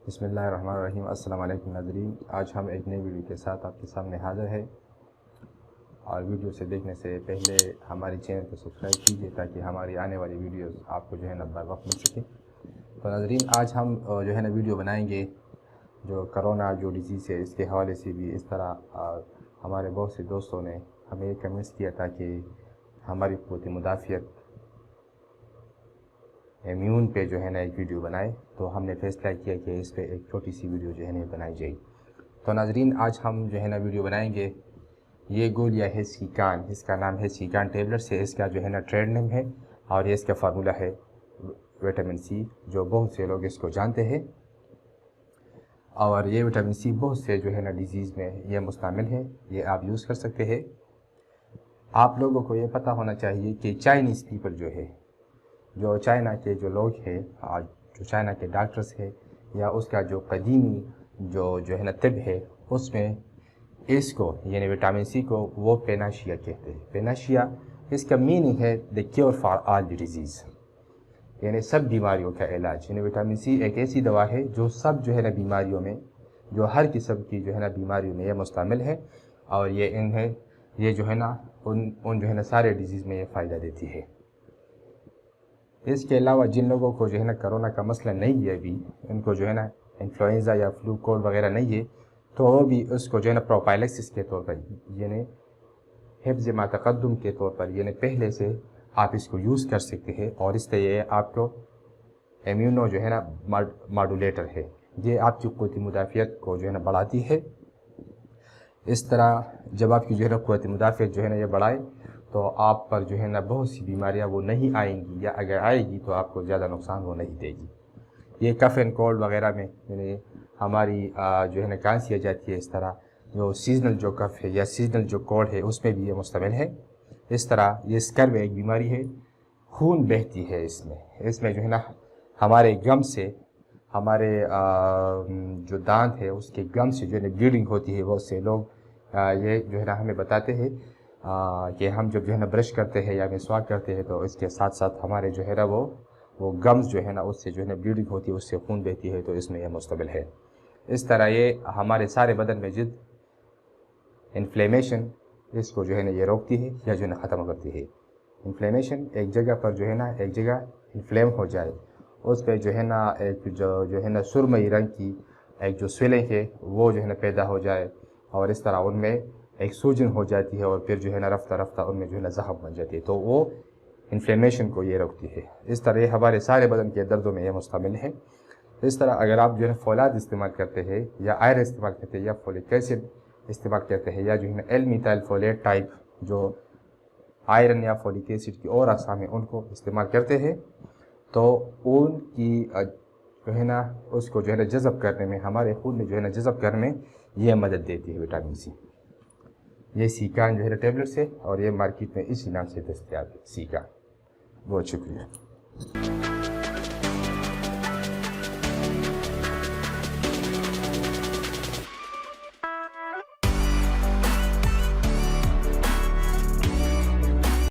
बिस्मिल्लाहिर्रहमानिर्रहीम। अस्सलाम वालेकुम नाज़रीन। आज हम एक नई वीडियो के साथ आपके सामने हाज़िर है और वीडियो से देखने से पहले हमारी चैनल को सब्सक्राइब कीजिए ताकि हमारी आने वाली वीडियोस आपको जो है ना बर वक्त मिल सके। तो नाज़रीन, आज हम जो है ना वीडियो बनाएंगे जो करोना जो डिजीज़ है इसके हवाले से भी। इस तरह हमारे बहुत से दोस्तों ने हमें कमेंट्स किया था कि हमारी क़ुव्वत मुदाफ़ियत इम्यून पे जो है ना एक वीडियो बनाए, तो हमने फैसला किया कि इस पे एक छोटी सी वीडियो जो है ना बनाई जाए। तो नाज़रीन, आज हम जो है ना वीडियो बनाएंगे। ये गोलियां है सीकान, इसका नाम है सीकान टेबलेट्स है, इसका जो है ना ट्रेड नेम है और ये इसका फार्मूला है विटामिन सी, जो बहुत से लोग इसको जानते हैं। और ये विटामिन सी बहुत से जो है ना डिजीज़ में ये मुस्तमिल है, ये आप यूज़ कर सकते हैं। आप लोगों को ये पता होना चाहिए कि चाइनीज़ पीपल जो है, जो चाइना के जो लोग हैं और जो चाइना के डॉक्टर्स हैं या उसका जो कदीमी जो है ना तिब है, उसमें इसको यानी विटामिन सी को वो पेनाशिया कहते हैं। पेनाशिया इसका मीनिंग है the cure for all the disease, यानी सब बीमारियों का इलाज। यानी विटामिन सी एक ऐसी दवा है जो सब जो है ना बीमारियों में, जो हर किस्म की जो है ना बीमारियों में ये मुस्तमिल है और ये जो है ना उन जो है ना सारे डिजीज़ में ये फ़ायदा देती है। इसके अलावा जिन लोगों को जो है ना कोरोना का मसला नहीं है, अभी इनको जो है ना इन्फ्लुएंज़ा या फ्लू कोल्ड वगैरह नहीं है, तो वो भी उसको जो है ना प्रोफाइलैक्सिस के तौर पर यानी हिफ्ज़ मा तक़द्दुम के तौर पर यानी पहले से आप इसको यूज़ कर सकते हैं। और इस तरह ये आपको इम्यूनो जो है ना मॉड्यूलेटर है, ये आपकी क़ुव्वत मुदाफ़ियत को जो है ना बढ़ाती है। इस तरह जब आपकी जो है ना क़ुव्वत मुदाफ़ियत जो है ना ये बढ़ाए तो आप पर जो है ना बहुत सी बीमारियां वो नहीं आएंगी, या अगर आएगी तो आपको ज़्यादा नुकसान वो नहीं देगी। ये कफ़ एंड कोल्ड वगैरह में यानी हमारी जो है ना खांसी आ जाती है, इस तरह जो सीजनल जो कफ़ है या सीजनल जो कोल्ड है उसमें भी ये मुस्तमिल है। इस तरह ये स्कर्व एक बीमारी है, खून बहती है इसमें जो है ना हमारे गम से, हमारे जो दांत है उसके गम से जो है ना ब्लीडिंग होती है। बहुत से लोग ये जो है ना हमें बताते हैं कि हम जब जो है ना ब्रश करते हैं या मिसवाक करते हैं तो इसके साथ साथ हमारे जो है ना वो गम्स जो है ना उससे जो है ना ब्लीडिंग होती है, उससे खून बहती है, तो इसमें यह मुस्तमिल है। इस तरह ये हमारे सारे बदन में जिद इन्फ्लेमेशन इसको जो है ना ये रोकती है या जो है ना ख़त्म करती है। इन्फ्लेमेशन एक जगह पर जो है ना एक जगह इन्फ्लेम हो जाए, उस पर जो है ना एक जो है ना सुरमई रंग की एक जो स्वेलिंग है वो जो है ना पैदा हो जाए और इस तरह उनमें एक सूजन हो जाती है और फिर जो है ना रफ्ता रफ्ता उनमें जो है ना ज़ख्म बन जाती है, तो वो इन्फ्लेमेशन को ये रोकती है। इस तरह ये हमारे सारे बदन के दर्दों में ये मुस्तमिल है। इस तरह अगर आप जो है फौलाद इस्तेमाल करते हैं या आयरन इस्तेमाल करते हैं या फोलिक एसिड इस्तेमाल करते हैं या जो है ना एल-मिथाइल फोलेट टाइप जो आयरन या फोलिक एसिड की और अक़साम है उनको इस्तेमाल करते हैं, तो उनकी जो है ना उसको जो है ना जज़ब करने में, हमारे खून में जो है ना जज़ब करने में ये मदद देती है विटामिन सी। ये सीकान जो है टेबलेट्स है और ये मार्केट में इसी नाम से दस्तयाब है, सीकान। बहुत शुक्रिया।